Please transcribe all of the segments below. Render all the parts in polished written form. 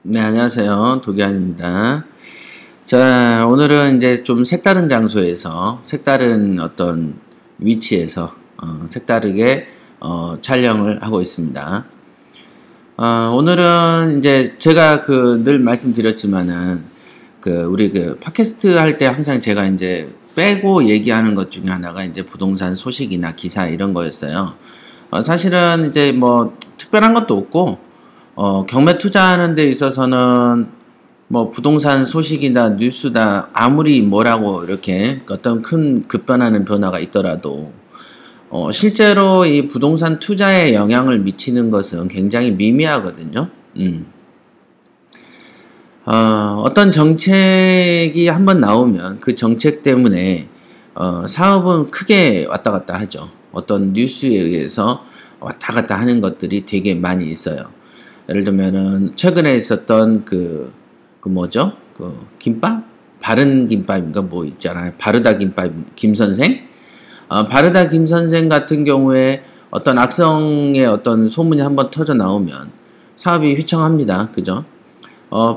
네, 안녕하세요. 도기환입니다. 자, 오늘은 이제 좀 색다른 장소에서, 색다른 어떤 위치에서, 색다르게, 촬영을 하고 있습니다. 오늘은 이제 제가 늘 말씀드렸지만은, 우리 팟캐스트 할 때 항상 제가 이제 빼고 얘기하는 것 중에 하나가 이제 부동산 소식이나 기사 이런 거였어요. 사실은 이제 뭐, 특별한 것도 없고, 경매 투자하는 데 있어서는 뭐 부동산 소식이나 뉴스다 아무리 뭐라고 이렇게 어떤 큰 급변하는 변화가 있더라도 실제로 이 부동산 투자에 영향을 미치는 것은 굉장히 미미하거든요. 어떤 정책이 한번 나오면 그 정책 때문에 사업은 크게 왔다 갔다 하죠. 어떤 뉴스에 의해서 왔다 갔다 하는 것들이 되게 많이 있어요. 예를 들면은 최근에 있었던 뭐죠? 김밥? 바른 김밥인가 뭐 있잖아요. 바르다 김밥 김 선생? 바르다 김 선생 같은 경우에 어떤 악성의 어떤 소문이 한번 터져 나오면 사업이 휘청합니다. 그죠?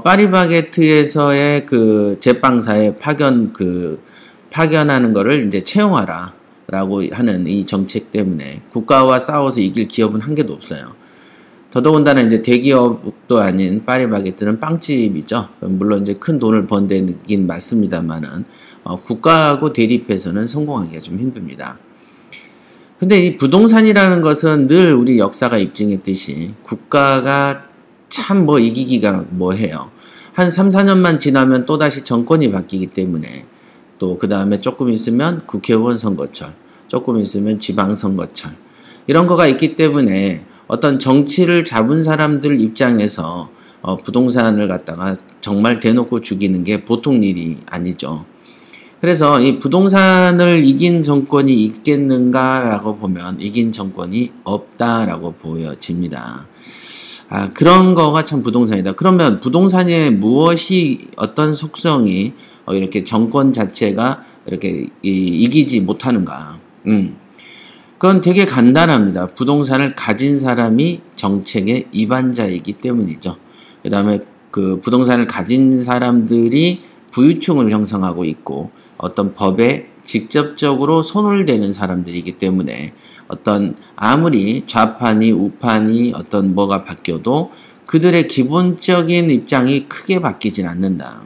파리바게트에서의 제빵사의 파견하는 거를 이제 채용하라 라고 하는 이 정책 때문에 국가와 싸워서 이길 기업은 한 개도 없어요. 더더군다나 이제 대기업도 아닌 파리바게트는 빵집이죠. 물론 이제 큰 돈을 번 데긴 맞습니다만은 국가하고 대립해서는 성공하기가 좀 힘듭니다. 근데 이 부동산이라는 것은 늘 우리 역사가 입증했듯이 국가가 참 이기기가 뭐해요. 한 3, 4년만 지나면 또다시 정권이 바뀌기 때문에 또 그 다음에 조금 있으면 국회의원 선거철, 조금 있으면 지방선거철 이런 거가 있기 때문에 어떤 정치를 잡은 사람들 입장에서 부동산을 갖다가 정말 대놓고 죽이는 게 보통 일이 아니죠. 그래서 이 부동산을 이긴 정권이 있겠는가라고 보면 이긴 정권이 없다라고 보여집니다. 그런 거가 참 부동산이다. 그러면 부동산에 무엇이 어떤 속성이 이렇게 정권 자체가 이렇게 이기지 못하는가? 그건 되게 간단합니다. 부동산을 가진 사람이 정책의 이반자이기 때문이죠. 그 다음에 부동산을 가진 사람들이 부유층을 형성하고 있고 어떤 법에 직접적으로 손을 대는 사람들이기 때문에 어떤 아무리 좌판이 우판이 어떤 뭐가 바뀌어도 그들의 기본적인 입장이 크게 바뀌진 않는다.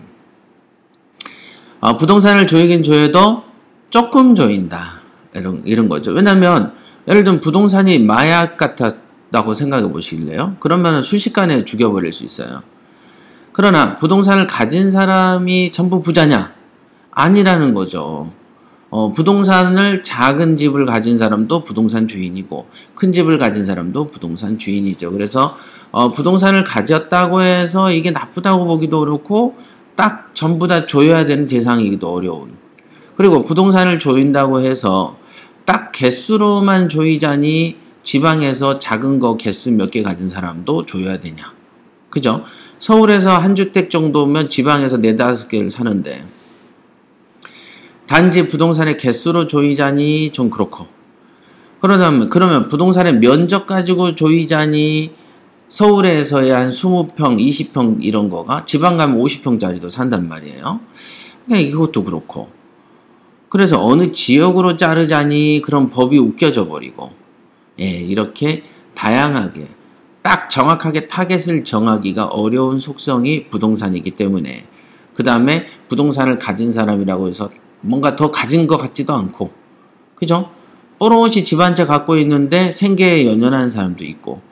부동산을 조이긴 조여도 조금 조인다. 이런 거죠. 왜냐면, 예를 들면 부동산이 마약 같았다고 생각해 보실래요? 그러면 순식간에 죽여버릴 수 있어요. 그러나 부동산을 가진 사람이 전부 부자냐? 아니라는 거죠. 부동산을 작은 집을 가진 사람도 부동산 주인이고, 큰 집을 가진 사람도 부동산 주인이죠. 그래서, 부동산을 가졌다고 해서 이게 나쁘다고 보기도 어렵고, 딱 전부 다 조여야 되는 대상이기도 어려운. 그리고 부동산을 조인다고 해서 딱 개수로만 조이자니 지방에서 작은 거 개수 몇 개 가진 사람도 조여야 되냐. 그죠? 서울에서 한 주택 정도면 지방에서 4, 5개를 사는데 단지 부동산의 개수로 조이자니 좀 그렇고 그러면 부동산의 면적 가지고 조이자니 서울에서의 한 20평, 20평 이런 거가 지방 가면 50평짜리도 산단 말이에요. 그러니까 이것도 그렇고 그래서 어느 지역으로 자르자니 그런 법이 웃겨져 버리고 이렇게 다양하게 딱 정확하게 타겟을 정하기가 어려운 속성이 부동산이기 때문에 그 다음에 부동산을 가진 사람이라고 해서 뭔가 더 가진 것 같지도 않고 그죠? 오롯이 집 한 채 갖고 있는데 생계에 연연한 사람도 있고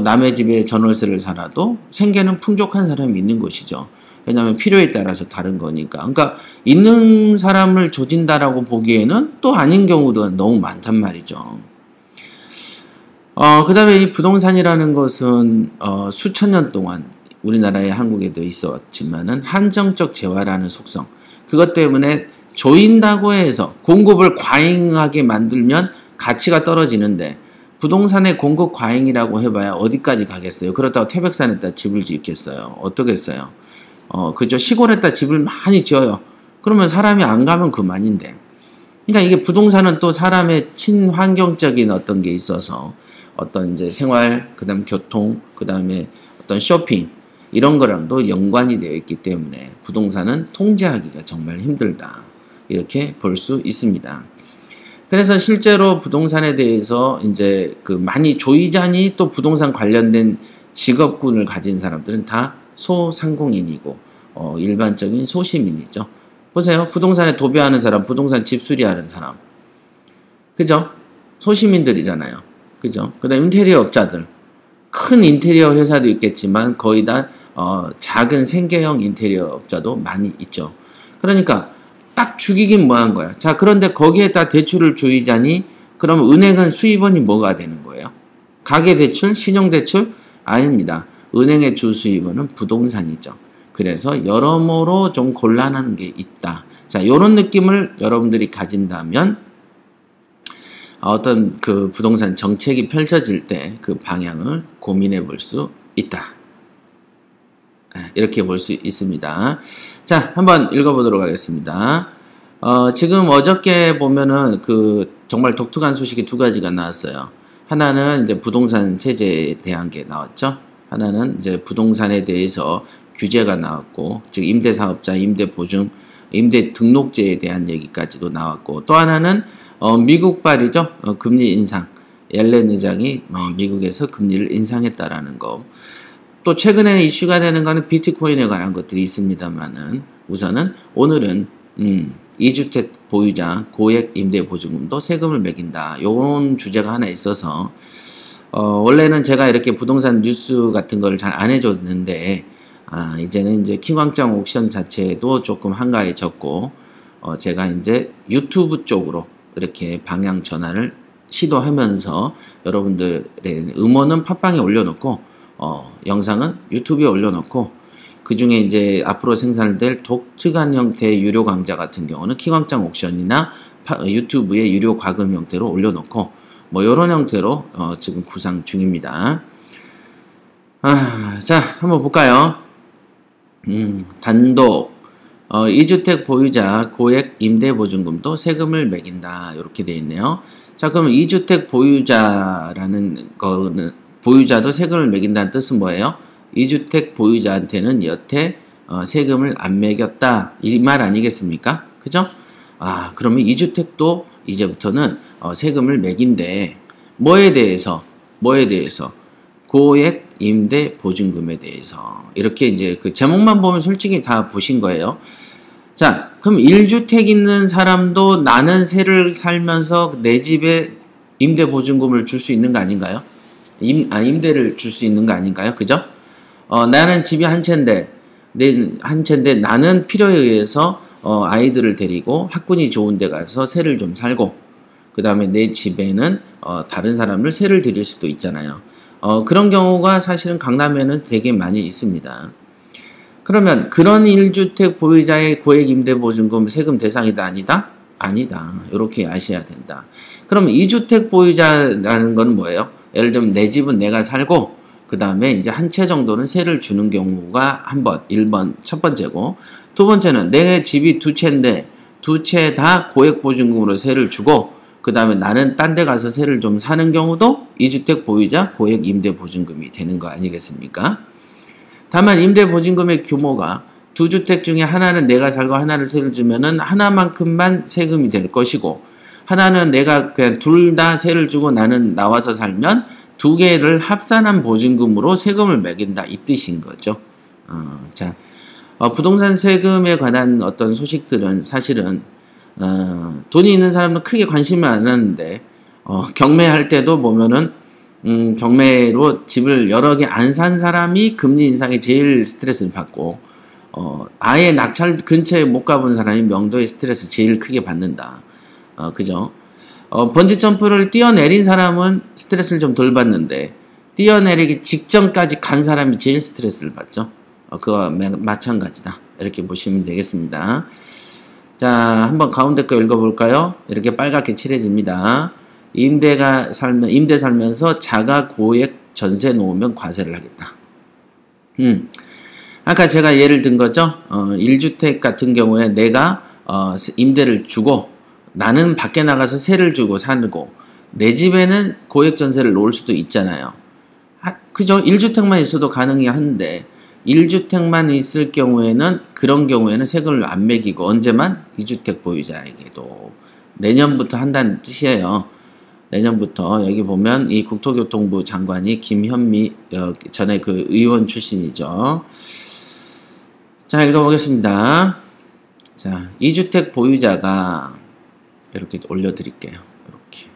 남의 집에 전월세를 살아도 생계는 풍족한 사람이 있는 것이죠. 왜냐하면 필요에 따라서 다른 거니까. 그러니까 있는 사람을 조진다라고 보기에는 또 아닌 경우도 너무 많단 말이죠. 그 다음에 이 부동산이라는 것은 수천 년 동안 우리나라의 한국에도 있어 왔지만은 한정적 재화라는 속성. 그것 때문에 조인다고 해서 공급을 과잉하게 만들면 가치가 떨어지는데 부동산의 공급 과잉이라고 해봐야 어디까지 가겠어요? 그렇다고 태백산에다 집을 짓겠어요? 어떻겠어요? 그죠? 시골에다 집을 많이 지어요. 그러면 사람이 안 가면 그만인데. 그러니까 이게 부동산은 또 사람의 친환경적인 어떤 게 있어서 어떤 이제 생활, 그 다음에 교통, 그 다음에 어떤 쇼핑, 이런 거랑도 연관이 되어 있기 때문에 부동산은 통제하기가 정말 힘들다. 이렇게 볼 수 있습니다. 그래서 실제로 부동산에 대해서 이제 그 많이 조이자니 또 부동산 관련된 직업군을 가진 사람들은 다 소상공인이고 일반적인 소시민이죠. 보세요. 부동산에 도배하는 사람, 부동산 집수리하는 사람. 그죠? 소시민들이잖아요. 그죠? 그 다음 인테리어 업자들. 큰 인테리어 회사도 있겠지만 거의 다 작은 생계형 인테리어 업자도 많이 있죠. 그러니까 딱 죽이긴 뭐한 거야. 자, 그런데 거기에다 대출을 조이자니 그러면 은행은 수입원이 뭐가 되는 거예요? 가계대출? 신용대출? 아닙니다. 은행의 주수입원은 부동산이죠. 그래서 여러모로 좀 곤란한 게 있다. 자, 이런 느낌을 여러분들이 가진다면 어떤 그 부동산 정책이 펼쳐질 때 그 방향을 고민해 볼 수 있다. 이렇게 볼 수 있습니다. 자, 한번 읽어보도록 하겠습니다. 지금 어저께 보면은 그 정말 독특한 소식이 두 가지가 나왔어요. 하나는 이제 부동산 세제에 대한 게 나왔죠. 하나는 이제 부동산에 대해서 규제가 나왔고, 즉 임대사업자, 임대보증, 임대 등록제에 대한 얘기까지도 나왔고, 또 하나는 미국발이죠. 금리 인상. 옐렌 의장이 미국에서 금리를 인상했다라는 거. 또 최근에 이슈가 되는 거는 비트코인에 관한 것들이 있습니다만은 우선은 오늘은 2주택 보유자 고액 임대보증금도 세금을 매긴다. 요런 주제가 하나 있어서 원래는 제가 이렇게 부동산 뉴스 같은 걸 잘 안 해줬는데 이제는 이제 킹왕짱 옥션 자체도 조금 한가해졌고 제가 이제 유튜브 쪽으로 이렇게 방향 전환을 시도하면서 여러분들의 음원은 팟빵에 올려놓고 영상은 유튜브에 올려놓고 그 중에 이제 앞으로 생산될 독특한 형태의 유료 강좌 같은 경우는 킹왕짱 옥션이나 유튜브에 유료 과금 형태로 올려놓고 뭐 이런 형태로 지금 구상 중입니다. 자, 한번 볼까요? 단독 2주택 보유자 고액 임대보증금도 세금을 매긴다. 이렇게 되어 있네요. 자, 그럼 2주택 보유자라는 거는 보유자도 세금을 매긴다는 뜻은 뭐예요? 2주택 보유자한테는 여태 세금을 안 매겼다. 이 말 아니겠습니까? 그죠? 그러면 2주택도 이제부터는 세금을 매긴대. 뭐에 대해서? 고액 임대 보증금에 대해서. 이렇게 이제 그 제목만 보면 솔직히 다 보신 거예요. 자, 그럼 1주택 있는 사람도 나는 새를 살면서 내 집에 임대 보증금을 줄 수 있는 거 아닌가요? 임대를 줄 수 있는 거 아닌가요? 그죠? 나는 집이 한 채인데 나는 필요에 의해서 아이들을 데리고 학군이 좋은 데 가서 새를 좀 살고 그 다음에 내 집에는 다른 사람을 새를 들일 수도 있잖아요. 그런 경우가 사실은 강남에는 되게 많이 있습니다. 그러면 그런 1주택 보유자의 고액 임대보증금 세금 대상이다 아니다? 아니다. 이렇게 아셔야 된다. 그럼 2주택 보유자라는 건 뭐예요? 예를 들면 내 집은 내가 살고 그 다음에 이제 한 채 정도는 세를 주는 경우가 1번 첫 번째고 두 번째는 내 집이 두 채인데 두 채 다 고액 보증금으로 세를 주고 그 다음에 나는 딴 데 가서 세를 좀 사는 경우도 2주택 보유자 고액 임대보증금이 되는 거 아니겠습니까? 다만 임대보증금의 규모가 두 주택 중에 하나는 내가 살고 하나는 세를 주면은 하나만큼만 세금이 될 것이고 하나는 내가 그냥 둘 다 세를 주고 나는 나와서 살면 두 개를 합산한 보증금으로 세금을 매긴다 이 뜻인 거죠. 자, 부동산 세금에 관한 어떤 소식들은 사실은 돈이 있는 사람은 크게 관심을 안 하는데 경매할 때도 보면은 경매로 집을 여러 개 안 산 사람이 금리 인상에 제일 스트레스를 받고 아예 낙찰 근처에 못 가본 사람이 명도의 스트레스 제일 크게 받는다. 그죠? 번지 점프를 뛰어내린 사람은 스트레스를 좀 덜 받는데 뛰어내리기 직전까지 간 사람이 제일 스트레스를 받죠. 그와 마찬가지다. 이렇게 보시면 되겠습니다. 자, 한번 가운데 거 읽어볼까요? 이렇게 빨갛게 칠해집니다. 임대 살면서 자가 고액 전세 놓으면 과세를 하겠다. 아까 제가 예를 든 거죠. 1주택 같은 경우에 내가 임대를 주고 나는 밖에 나가서 세를 주고 사고 내 집에는 고액 전세를 놓을 수도 있잖아요. 그죠? 1주택만 있어도 가능이 한데 1주택만 있을 경우에는 그런 경우에는 세금을 안 매기고 언제만 2주택 보유자에게도 내년부터 한다는 뜻이에요. 내년부터 여기 보면 이 국토교통부 장관이 김현미 전에 그 의원 출신이죠. 자, 읽어보겠습니다. 자, 2주택 보유자가 이렇게 올려드릴게요. 이렇게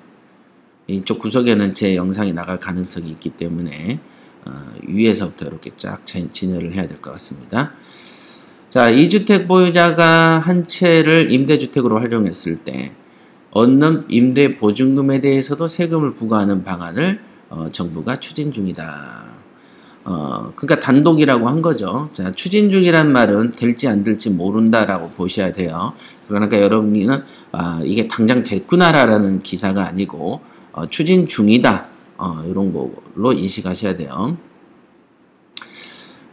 이쪽 구석에는 제 영상이 나갈 가능성이 있기 때문에 위에서부터 이렇게 쫙 진열을 해야 될 것 같습니다. 자, 2주택 보유자가 한 채를 임대주택으로 활용했을 때 얻는 임대 보증금에 대해서도 세금을 부과하는 방안을 정부가 추진 중이다. 그러니까 단독이라고 한 거죠. 자, 추진 중이란 말은 될지 안 될지 모른다라고 보셔야 돼요. 그러니까 여러분은 이게 당장 됐구나라는 기사가 아니고 추진 중이다. 이런 걸로 인식하셔야 돼요.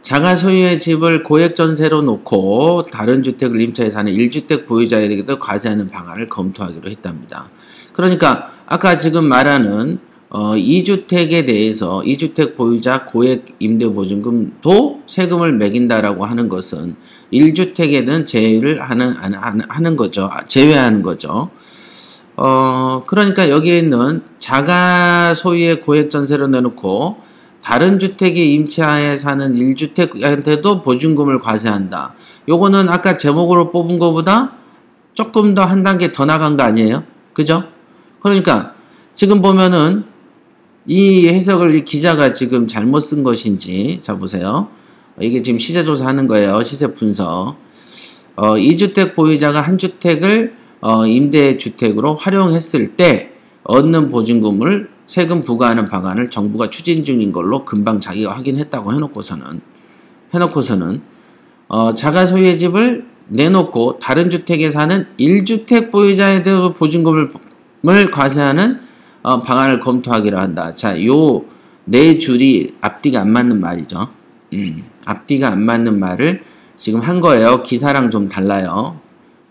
자가 소유의 집을 고액 전세로 놓고 다른 주택을 임차해 사는 1주택 보유자에게도 과세하는 방안을 검토하기로 했답니다. 그러니까 아까 지금 말하는 2주택에 대해서 2주택 보유자 고액 임대보증금도 세금을 매긴다라고 하는 것은 1주택에는 제외를 하는 거죠. 제외하는 거죠. 그러니까 여기에 있는 자가 소유의 고액 전세로 내놓고 다른 주택에 임차하에 사는 1주택한테도 보증금을 과세한다. 요거는 아까 제목으로 뽑은 것보다 조금 더 한 단계 더 나간 거 아니에요? 그죠? 그러니까 지금 보면은 이 해석을 이 기자가 지금 잘못 쓴 것인지, 자 보세요. 이게 지금 시세조사 하는 거예요. 시세 분석. 2주택 보유자가 한 주택을 임대주택으로 활용했을 때 얻는 보증금을 세금 부과하는 방안을 정부가 추진 중인 걸로 금방 자기가 확인했다고 해놓고서는 자가 소유의 집을 내놓고 다른 주택에 사는 1주택 보유자에 대해서 보증금을 과세하는 방안을 검토하기로 한다. 자, 요 네 줄이 앞뒤가 안 맞는 말이죠. 앞뒤가 안 맞는 말을 지금 한 거예요. 기사랑 좀 달라요.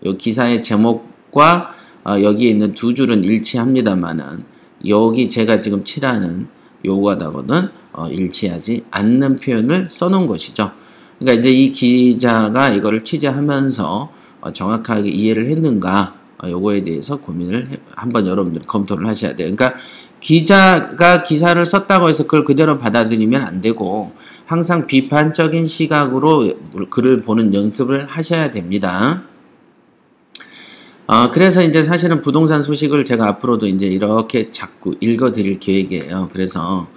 요 기사의 제목과 여기에 있는 두 줄은 일치합니다만은 여기 제가 지금 칠하는 요거하고는 일치하지 않는 표현을 써놓은 것이죠. 그러니까 이제 이 기자가 이거를 취재하면서 정확하게 이해를 했는가 요거에 대해서 고민을 한번 여러분들 검토를 하셔야 돼요. 그러니까 기자가 기사를 썼다고 해서 그걸 그대로 받아들이면 안 되고 항상 비판적인 시각으로 글을 보는 연습을 하셔야 됩니다. 그래서 이제 사실은 부동산 소식을 제가 앞으로도 이제 이렇게 자꾸 읽어드릴 계획이에요. 그래서,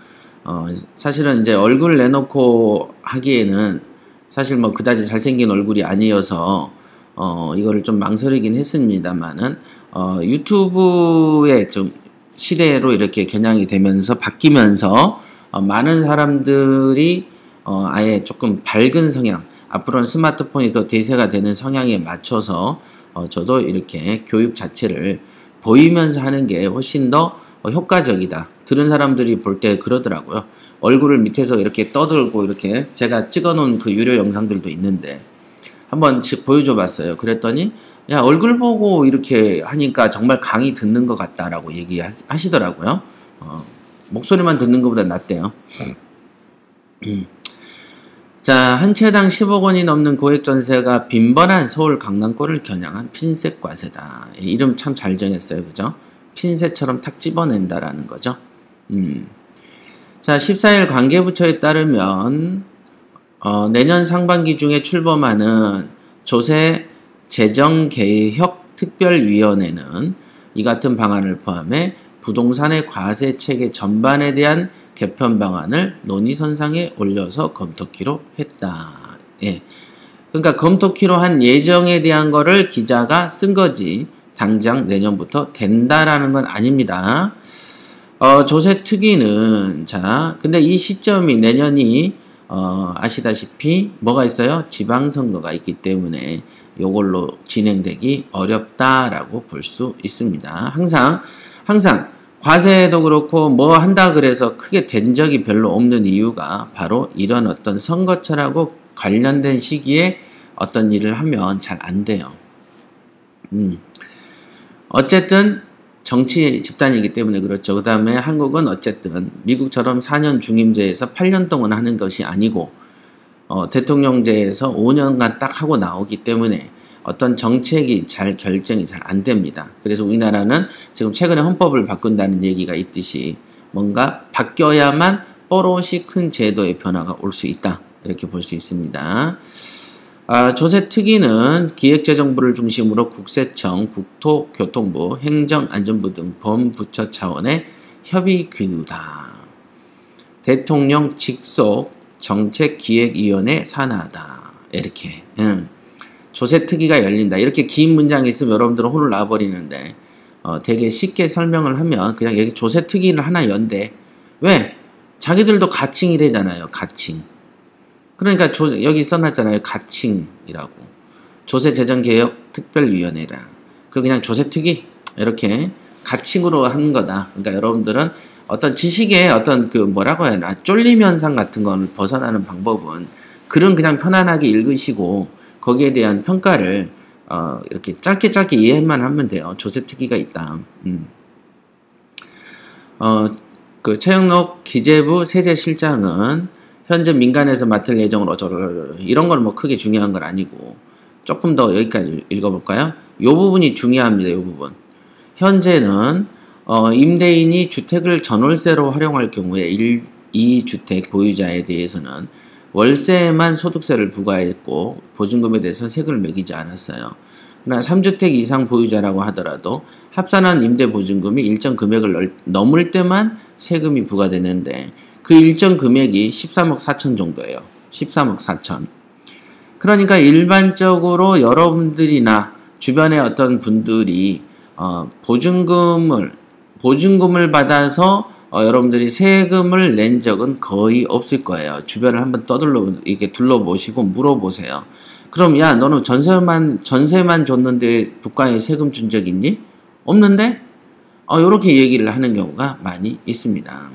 사실은 이제 얼굴 내놓고 하기에는 사실 뭐 그다지 잘생긴 얼굴이 아니어서, 이거를 좀 망설이긴 했습니다만은, 유튜브의 좀 시대로 이렇게 겨냥이 되면서 바뀌면서, 많은 사람들이, 아예 조금 밝은 성향, 앞으로는 스마트폰이 더 대세가 되는 성향에 맞춰서 저도 이렇게 교육 자체를 보이면서 하는 게 훨씬 더 효과적이다. 들은 사람들이 볼 때 그러더라고요. 얼굴을 밑에서 이렇게 떠들고 이렇게 제가 찍어놓은 그 유료 영상들도 있는데 한번 보여줘 봤어요. 그랬더니 야, 얼굴 보고 이렇게 하니까 정말 강의 듣는 것 같다라고 얘기하시더라고요. 목소리만 듣는 것보다 낫대요. 자, 한 채당 10억 원이 넘는 고액 전세가 빈번한 서울 강남권을 겨냥한 핀셋 과세다. 이름 참 잘 정했어요. 그죠? 핀셋처럼 탁 집어낸다라는 거죠. 자, 14일 관계부처에 따르면 내년 상반기 중에 출범하는 조세 재정개혁 특별위원회는 이 같은 방안을 포함해 부동산의 과세 체계 전반에 대한 개편 방안을 논의선상에 올려서 검토키로 했다. 예. 그러니까 검토키로 한 예정에 대한 거를 기자가 쓴 거지 당장 내년부터 된다라는 건 아닙니다. 조세 특위는 자, 근데 이 시점이 내년이 아시다시피 뭐가 있어요? 지방선거가 있기 때문에 요걸로 진행되기 어렵다라고 볼 수 있습니다. 항상 과세도 그렇고 뭐 한다 그래서 크게 된 적이 별로 없는 이유가 바로 이런 어떤 선거철하고 관련된 시기에 어떤 일을 하면 잘 안 돼요. 어쨌든 정치 집단이기 때문에 그렇죠. 그 다음에 한국은 어쨌든 미국처럼 4년 중임제에서 8년 동안 하는 것이 아니고 대통령제에서 5년간 딱 하고 나오기 때문에 어떤 정책이 잘 결정이 잘 안 됩니다. 그래서 우리나라는 지금 최근에 헌법을 바꾼다는 얘기가 있듯이 뭔가 바뀌어야만 뽀롯이 큰 제도의 변화가 올 수 있다. 이렇게 볼 수 있습니다. 조세특위는 기획재정부를 중심으로 국세청, 국토교통부, 행정안전부 등 범부처 차원의 협의기구다. 대통령 직속 정책기획위원회 산하다. 이렇게 조세특위가 열린다. 이렇게 긴 문장이 있으면 여러분들은 혼을 놔버리는데 되게 쉽게 설명을 하면 그냥 여기 조세특위를 하나 연대. 왜? 자기들도 가칭이래잖아요. 가칭. 그러니까 여기 써놨잖아요. 가칭이라고. 조세재정개혁특별위원회라. 그냥 조세특위 이렇게 가칭으로 하는 거다. 그러니까 여러분들은 어떤 지식의 어떤 뭐라고 해야 하나 쫄림 현상 같은 걸 벗어나는 방법은 글은 그냥 편안하게 읽으시고 거기에 대한 평가를 이렇게 짧게 이해만 하면 돼요. 조세특위가 있다. 최영록 기재부 세제실장은 현재 민간에서 맡을 예정으로 이런 건 뭐 크게 중요한 건 아니고 조금 더 여기까지 읽어볼까요? 요 부분이 중요합니다. 요 부분. 현재는 임대인이 주택을 전월세로 활용할 경우에 2주택 보유자에 대해서는 월세에만 소득세를 부과했고 보증금에 대해서 세금을 매기지 않았어요. 그러나 3주택 이상 보유자라고 하더라도 합산한 임대보증금이 일정 금액을 넘을 때만 세금이 부과되는데 그 일정 금액이 13억 4천 정도예요. 13억 4천. 그러니까 일반적으로 여러분들이나 주변의 어떤 분들이 보증금을 받아서 여러분들이 세금을 낸 적은 거의 없을 거예요. 주변을 한번 이렇게 둘러보시고 물어보세요. 그럼 야 너는 전세만 줬는데 국가에 세금 준 적 있니? 없는데? 요렇게 얘기를 하는 경우가 많이 있습니다.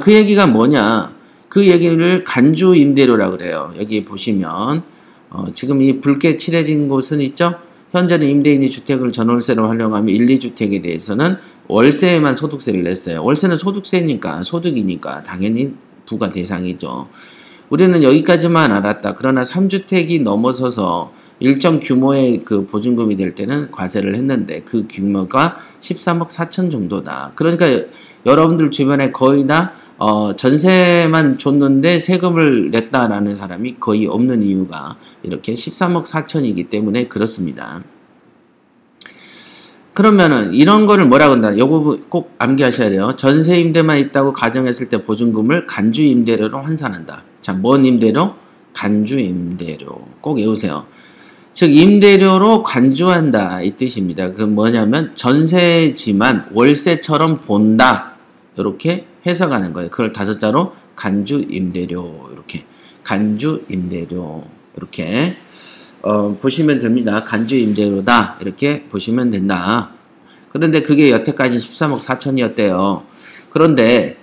그 얘기가 뭐냐? 그 얘기를 간주 임대료라고 그래요. 여기 보시면 지금 이 붉게 칠해진 곳은 있죠? 현재는 임대인이 주택을 전월세로 활용하면 1, 2주택에 대해서는 월세에만 소득세를 냈어요. 월세는 소득세니까 소득이니까 당연히 부과 대상이죠. 우리는 여기까지만 알았다. 그러나 3주택이 넘어서서 일정 규모의 그 보증금이 될 때는 과세를 했는데 그 규모가 13억 4천 정도다. 그러니까 여러분들 주변에 거의 다 전세만 줬는데 세금을 냈다라는 사람이 거의 없는 이유가 이렇게 13억 4천이기 때문에 그렇습니다. 그러면은 이런 거를 뭐라고 한다. 요거 꼭 암기하셔야 돼요. 전세 임대만 있다고 가정했을 때 보증금을 간주 임대료로 환산한다. 자, 뭔 임대료? 간주 임대료. 꼭 외우세요. 즉 임대료로 간주한다 이 뜻입니다. 그 뭐냐면 전세지만 월세처럼 본다. 이렇게 해석하는 거예요. 그걸 5자로 간주 임대료 이렇게 간주 임대료 이렇게 보시면 됩니다. 간주 임대료다 이렇게 보시면 된다. 그런데 그게 여태까지 13억 4천이었대요. 그런데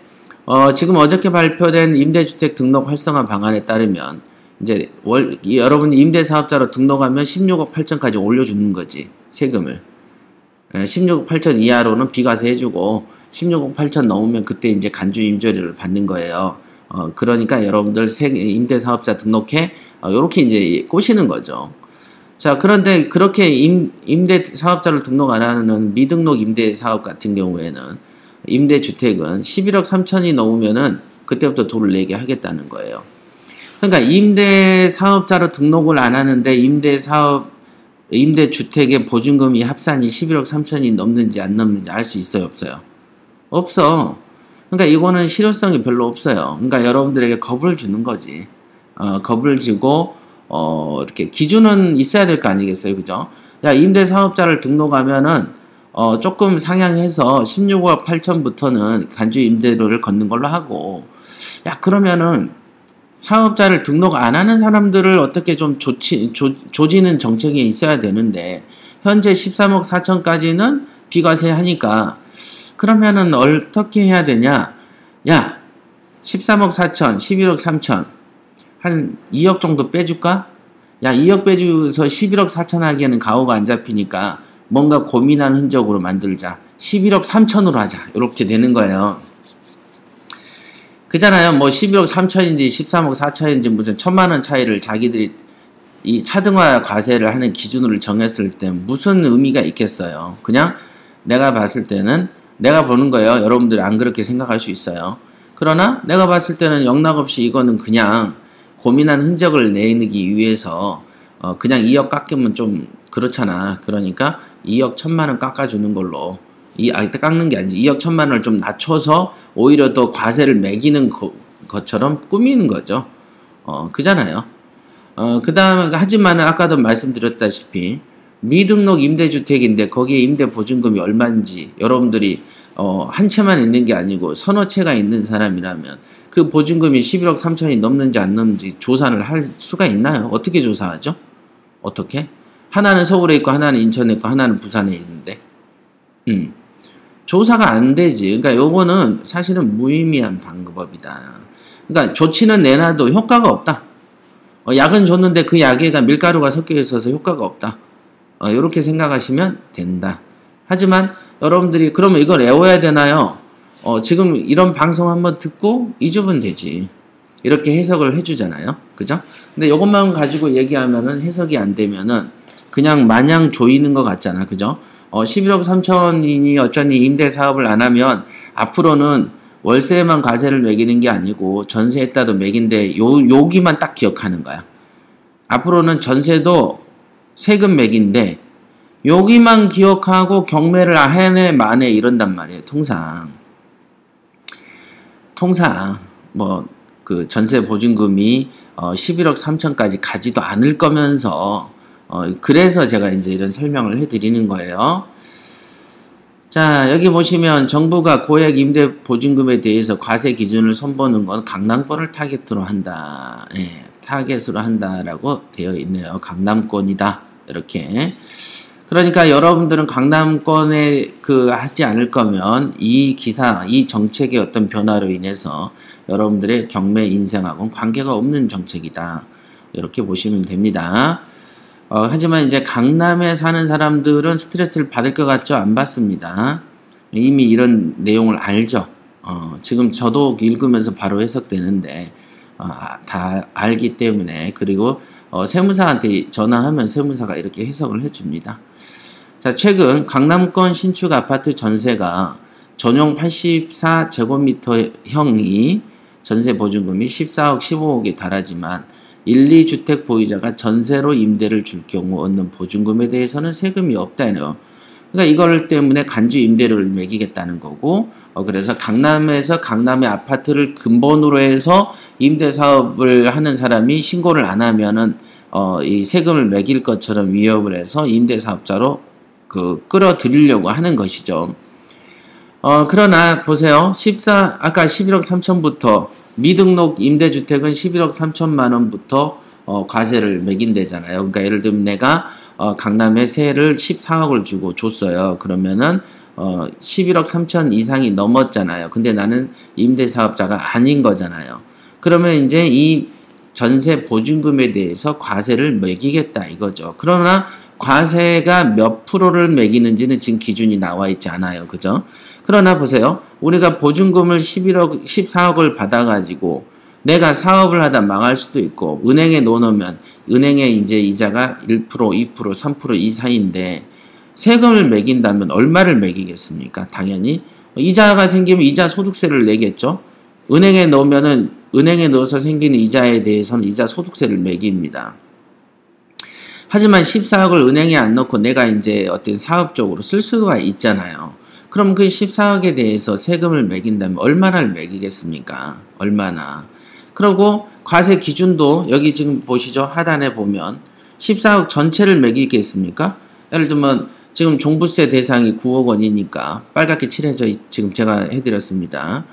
지금 어저께 발표된 임대주택 등록 활성화 방안에 따르면 이제 여러분 임대사업자로 등록하면 16억 8천까지 올려주는 거지 세금을. 16억 8천 이하로는 비과세 해주고 16억 8천 넘으면 그때 이제 간주 임대료를 받는 거예요. 그러니까 여러분들 임대사업자 등록해 요렇게 이제 꼬시는 거죠. 자, 그런데 그렇게 임대사업자를 등록 안 하는 미등록 임대사업 같은 경우에는 임대주택은 11억 3천이 넘으면은 그때부터 돈을 내게 하겠다는 거예요. 그러니까 임대사업자로 등록을 안 하는데 임대주택의 보증금이 합산이 11억 3천이 넘는지 안 넘는지 알 수 있어요, 없어요? 없어. 그러니까 이거는 실효성이 별로 없어요. 그러니까 여러분들에게 겁을 주는 거지. 겁을 주고 이렇게 기준은 있어야 될 거 아니겠어요, 그죠? 야, 임대사업자를 등록하면은 조금 상향해서 16억 8천부터는 간주 임대료를 걷는 걸로 하고, 야, 그러면은 사업자를 등록 안 하는 사람들을 어떻게 좀 조지는 정책이 있어야 되는데, 현재 13억 4천까지는 비과세 하니까, 그러면은 어떻게 해야 되냐? 야, 13억 4천, 11억 3천, 한 2억 정도 빼줄까? 야, 2억 빼줘서 11억 4천 하기에는 가오가 안 잡히니까 뭔가 고민하는 흔적으로 만들자. 11억 3천으로 하자. 이렇게 되는 거예요. 그잖아요. 뭐 11억 3천인지 13억 4천인지 무슨 1,000만 원 차이를 자기들이 이 차등화 과세를 하는 기준으로 정했을 때 무슨 의미가 있겠어요. 그냥 내가 봤을 때는 내가 보는 거예요. 여러분들 안 그렇게 생각할 수 있어요. 그러나 내가 봤을 때는 영락없이 이거는 그냥 고민한 흔적을 내기 위해서 그냥 2억 깎이면 좀 그렇잖아. 그러니까 2억 1,000만 원 깎아주는 걸로 깎는 게 아니지. 2억 1,000만 원을 좀 낮춰서 오히려 더 과세를 매기는 것처럼 꾸미는 거죠. 그잖아요. 그 다음에, 하지만 아까도 말씀드렸다시피, 미등록 임대주택인데 거기에 임대보증금이 얼마인지 여러분들이, 한 채만 있는 게 아니고 서너 채가 있는 사람이라면 그 보증금이 11억 3천이 넘는지 안 넘는지 조사를 할 수가 있나요? 어떻게 조사하죠? 어떻게? 하나는 서울에 있고, 하나는 인천에 있고, 하나는 부산에 있는데. 조사가 안 되지. 그러니까 요거는 사실은 무의미한 방법이다. 그러니까 조치는 내놔도 효과가 없다. 약은 줬는데 그 약에가 밀가루가 섞여 있어서 효과가 없다. 이렇게 생각하시면 된다. 하지만 여러분들이 그러면 이걸 외워야 되나요? 지금 이런 방송 한번 듣고 잊으면 되지. 이렇게 해석을 해주잖아요. 그죠? 근데 이것만 가지고 얘기하면은 해석이 안 되면은 그냥 마냥 조이는 것 같잖아. 그죠? 11억 3천이니 어쩌니 임대 사업을 안 하면 앞으로는 월세만 과세를 매기는 게 아니고 전세에다도 매긴데 여기만 딱 기억하는 거야. 앞으로는 전세도 세금 매긴데 여기만 기억하고 경매를 해내 만에 이런단 말이에요. 통상 뭐 그 전세 보증금이 11억 3천까지 가지도 않을 거면서 그래서 제가 이제 이런 설명을 해드리는 거예요. 자, 여기 보시면 정부가 고액 임대 보증금에 대해서 과세 기준을 선보는 건 강남권을 타겟으로 한다. 예, 타겟으로 한다라고 되어 있네요. 강남권이다. 이렇게. 그러니까 여러분들은 강남권에 하지 않을 거면 이 정책의 어떤 변화로 인해서 여러분들의 경매 인생하고는 관계가 없는 정책이다. 이렇게 보시면 됩니다. 하지만 이제 강남에 사는 사람들은 스트레스를 받을 것 같죠? 안 받습니다. 이미 이런 내용을 알죠? 지금 저도 읽으면서 바로 해석되는데, 다 알기 때문에, 그리고, 세무사한테 전화하면 세무사가 이렇게 해석을 해줍니다. 자, 최근 강남권 신축 아파트 전세가 전용 84제곱미터형이 전세 보증금이 14억, 15억에 달하지만 1, 2주택 보유자가 전세로 임대를 줄 경우 얻는 보증금에 대해서는 세금이 없다네요. 그러니까 이걸 때문에 간주 임대료를 매기겠다는 거고, 그래서 강남에서 강남의 아파트를 근본으로 해서 임대 사업을 하는 사람이 신고를 안 하면은 이 세금을 매길 것처럼 위협을 해서 임대 사업자로 끌어들이려고 하는 것이죠. 그러나 보세요. 아까 11억 3천부터 미등록 임대주택은 11억 3천만 원부터 과세를 매긴대잖아요. 그러니까 예를 들면 내가 강남에 세를 14억을 주고 줬어요. 그러면은 11억 3천 이상이 넘었잖아요. 근데 나는 임대사업자가 아닌 거잖아요. 그러면 이제 이 전세 보증금에 대해서 과세를 매기겠다 이거죠. 그러나 과세가 몇 프로를 매기는지는 지금 기준이 나와 있지 않아요. 그죠? 그러나 보세요. 우리가 보증금을 14억을 받아가지고 내가 사업을 하다 망할 수도 있고 은행에 넣어놓으면 은행의 이제 이자가 1%, 2%, 3% 이 사이인데 세금을 매긴다면 얼마를 매기겠습니까? 당연히 이자가 생기면 이자 소득세를 내겠죠. 은행에 넣으면은 은행에 넣어서 생기는 이자에 대해서는 이자 소득세를 매깁니다. 하지만 14억을 은행에 안 넣고 내가 이제 어떤 사업적으로 쓸 수가 있잖아요. 그럼 그 14억에 대해서 세금을 매긴다면 얼마나를 매기겠습니까? 얼마나. 그리고 과세 기준도 여기 지금 보시죠. 하단에 보면 14억 전체를 매기겠습니까? 예를 들면 지금 종부세 대상이 9억 원이니까 빨갛게 칠해져 지금 제가 해드렸습니다.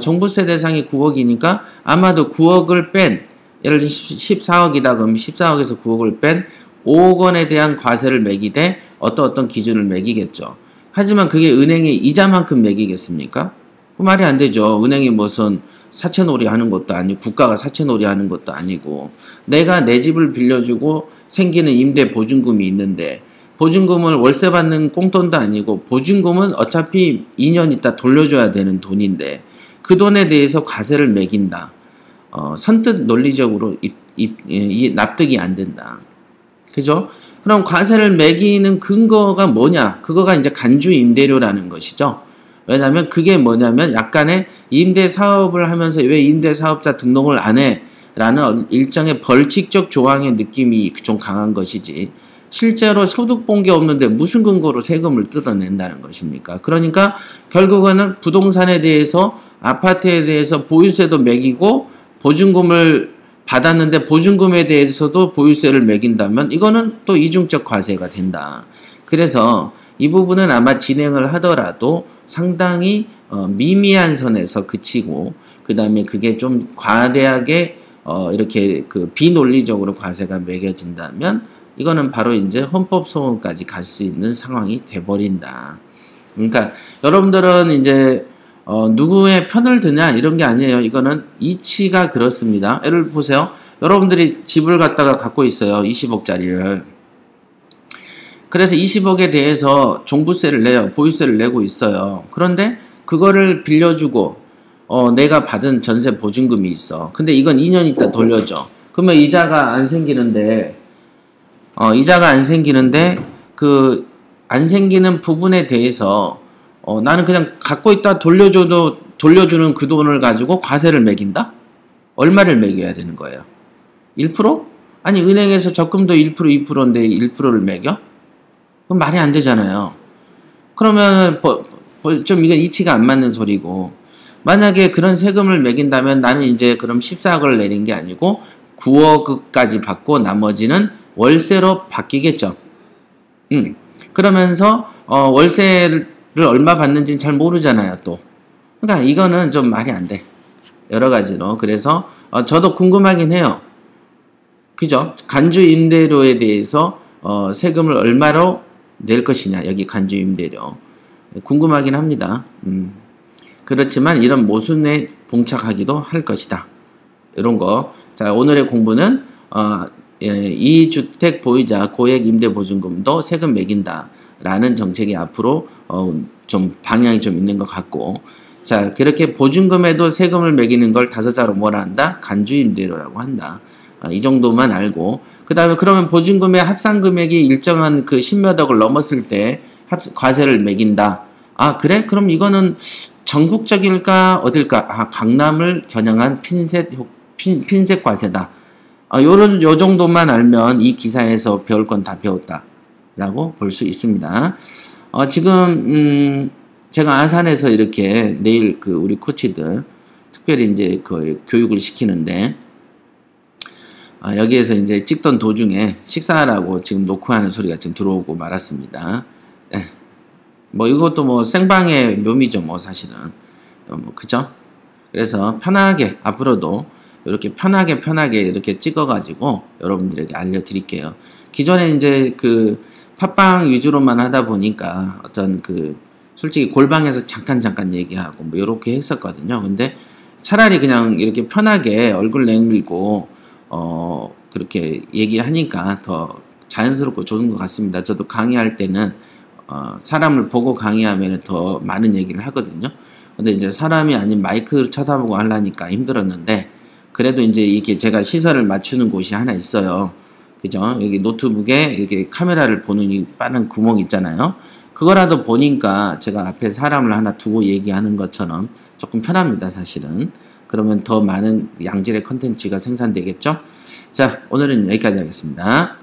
종부세 대상이 9억이니까 아마도 9억을 뺀 예를 들어 14억이다 그러면 14억에서 9억을 뺀 5억 원에 대한 과세를 매기되 어떤 기준을 매기겠죠. 하지만 그게 은행의 이자만큼 매기겠습니까? 그 말이 안 되죠. 은행이 무슨 사채놀이 하는 것도 아니고 국가가 사채놀이 하는 것도 아니고 내가 내 집을 빌려주고 생기는 임대 보증금이 있는데 보증금을 월세 받는 꽁돈도 아니고 보증금은 어차피 2년 있다 돌려줘야 되는 돈인데 그 돈에 대해서 과세를 매긴다. 선뜻 논리적으로 납득이 안 된다. 그죠? 그럼 과세를 매기는 근거가 뭐냐? 그거가 이제 간주 임대료라는 것이죠. 왜냐면 그게 뭐냐면 약간의 임대 사업을 하면서 왜 임대 사업자 등록을 안 해? 라는 일정의 벌칙적 조항의 느낌이 좀 강한 것이지. 실제로 소득 본 게 없는데 무슨 근거로 세금을 뜯어낸다는 것입니까? 그러니까 결국에는 부동산에 대해서 아파트에 대해서 보유세도 매기고 보증금을 받았는데 보증금에 대해서도 보유세를 매긴다면 이거는 또 이중적 과세가 된다. 그래서 이 부분은 아마 진행을 하더라도 상당히 미미한 선에서 그치고 그 다음에 그게 좀 과대하게 이렇게 그 비논리적으로 과세가 매겨진다면 이거는 바로 이제 헌법소원까지 갈 수 있는 상황이 돼버린다. 그러니까 여러분들은 이제 누구의 편을 드냐 이런 게 아니에요. 이거는 이치가 그렇습니다. 예를 보세요. 여러분들이 집을 갖고 있어요. 20억짜리를. 그래서 20억에 대해서 종부세를 내요. 보유세를 내고 있어요. 그런데 그거를 빌려주고 내가 받은 전세 보증금이 있어. 근데 이건 2년 있다 돌려줘. 그러면 이자가 안 생기는데 그 안 생기는 부분에 대해서 나는 그냥 갖고 있다 돌려주는 그 돈을 가지고 과세를 매긴다? 얼마를 매겨야 되는 거예요? 1%? 아니 은행에서 적금도 1% 2%인데 1%를 매겨? 그럼 말이 안 되잖아요. 그러면 좀 이건 이치가 안 맞는 소리고 만약에 그런 세금을 매긴다면 나는 이제 그럼 14억을 내린 게 아니고 9억까지 받고 나머지는 월세로 바뀌겠죠. 그러면서 월세를 얼마 받는지는 잘 모르잖아요, 또. 그러니까 이거는 좀 말이 안 돼. 여러 가지로. 그래서 저도 궁금하긴 해요. 그죠? 간주 임대료에 대해서 세금을 얼마로 낼 것이냐. 여기 간주 임대료. 궁금하긴 합니다. 그렇지만 이런 모순에 봉착하기도 할 것이다. 이런 거. 자, 오늘의 공부는 2주택 보유자 고액 임대보증금도 세금 매긴다 라는 정책이 앞으로 좀 방향이 좀 있는 것 같고, 자, 그렇게 보증금에도 세금을 매기는 걸 다섯자로 뭐라 한다? 간주임대료라고 한다. 이 정도만 알고, 그 다음에 그러면 보증금의 합산금액이 일정한 그 10몇 억을 넘었을 때 과세를 매긴다. 아, 그래? 그럼 이거는 전국적일까 어딜까? 아, 강남을 겨냥한 핀셋 과세다. 요 정도만 알면 이 기사에서 배울 건 다 배웠다 라고 볼 수 있습니다. 지금 제가 아산에서 이렇게 내일 그 우리 코치들 특별히 이제 그 교육을 시키는데 여기에서 이제 찍던 도중에 식사하라고 지금 녹화하는 소리가 지금 들어오고 말았습니다. 뭐 이것도 뭐 생방의 묘미죠, 뭐 사실은. 그죠? 그래서 편하게 앞으로도 이렇게 편하게 이렇게 찍어가지고 여러분들에게 알려드릴게요. 기존에 이제 그 팟빵 위주로만 하다 보니까 어떤 그 솔직히 골방에서 잠깐 얘기하고 뭐 이렇게 했었거든요. 근데 차라리 그냥 이렇게 편하게 얼굴 내밀고 그렇게 얘기하니까 더 자연스럽고 좋은 것 같습니다. 저도 강의할 때는 사람을 보고 강의하면 더 많은 얘기를 하거든요. 근데 이제 사람이 아닌 마이크를 쳐다보고 하려니까 힘들었는데 그래도 이제 이렇게 제가 시선을 맞추는 곳이 하나 있어요. 그죠? 여기 노트북에 이렇게 카메라를 보는 이 빠른 구멍 있잖아요. 그거라도 보니까 제가 앞에 사람을 하나 두고 얘기하는 것처럼 조금 편합니다, 사실은. 그러면 더 많은 양질의 컨텐츠가 생산되겠죠? 자, 오늘은 여기까지 하겠습니다.